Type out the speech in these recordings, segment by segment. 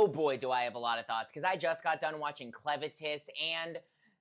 Oh boy, do I have a lot of thoughts, because I just got done watching Clevatess, and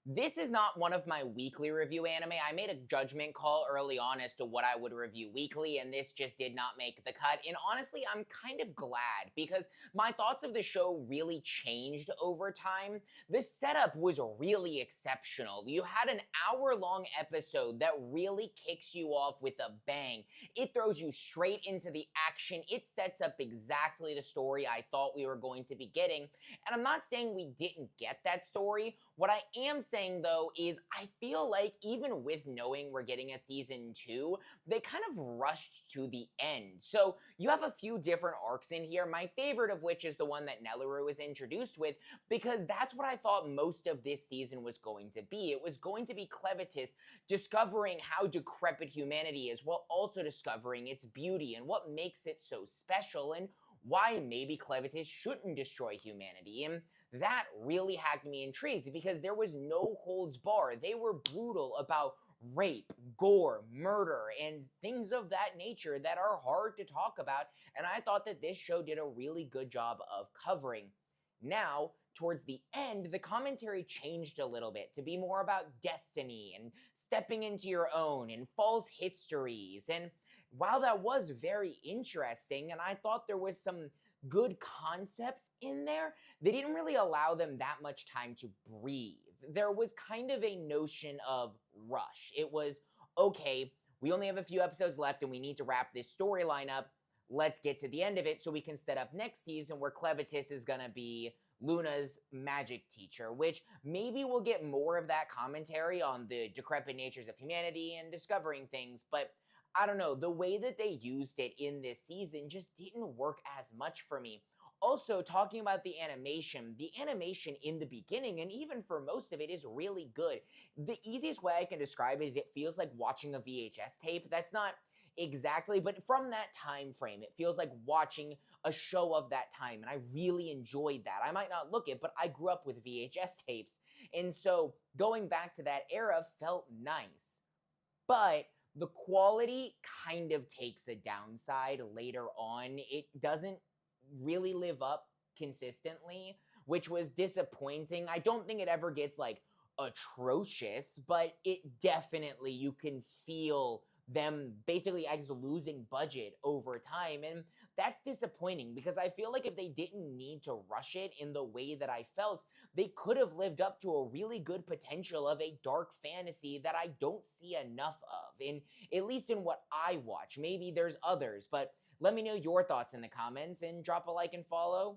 this is not one of my weekly review anime. I made a judgment call early on as to what I would review weekly, and this just did not make the cut. And honestly, I'm kind of glad, because my thoughts of the show really changed over time. The setup was really exceptional. You had an hour-long episode that really kicks you off with a bang. It throws you straight into the action. It sets up exactly the story I thought we were going to be getting. And I'm not saying we didn't get that story. What I am saying, though, is I feel like even with knowing we're getting a season 2, they kind of rushed to the end. So you have a few different arcs in here, my favorite of which is the one that Nelleru was introduced with, because that's what I thought most of this season was going to be. It was going to be Clevatess discovering how decrepit humanity is, while also discovering its beauty and what makes it so special, and why maybe Clevatess shouldn't destroy humanity. And that really had me intrigued, because there was no holds barred. They were brutal about rape, gore, murder, and things of that nature that are hard to talk about, and I thought that this show did a really good job of covering. Now, towards the end, the commentary changed a little bit to be more about destiny and stepping into your own and false histories, and while that was very interesting and I thought there was some good concepts in there, they didn't really allow them that much time to breathe. There was kind of a notion of rush. It was, okay, we only have a few episodes left and we need to wrap this storyline up. Let's get to the end of it so we can set up next season where Clevatess is gonna be Luna's magic teacher, which maybe we'll get more of that commentary on the decrepit natures of humanity and discovering things, but I don't know, the way that they used it in this season just didn't work as much for me. Also, talking about the animation in the beginning, and even for most of it, is really good. The easiest way I can describe it is it feels like watching a VHS tape. That's not exactly, but from that time frame, it feels like watching a show of that time, and I really enjoyed that. I might not look it, but I grew up with VHS tapes, and so going back to that era felt nice. But the quality kind of takes a downside later on. It doesn't really live up consistently, which was disappointing. I don't think it ever gets like atrocious, but it definitely, you can feel them basically as losing budget over time, and that's disappointing, because I feel like if they didn't need to rush it in the way that I felt, they could have lived up to a really good potential of a dark fantasy that I don't see enough of, in at least in what I watch. Maybe there's others, but let me know your thoughts in the comments and drop a like and follow.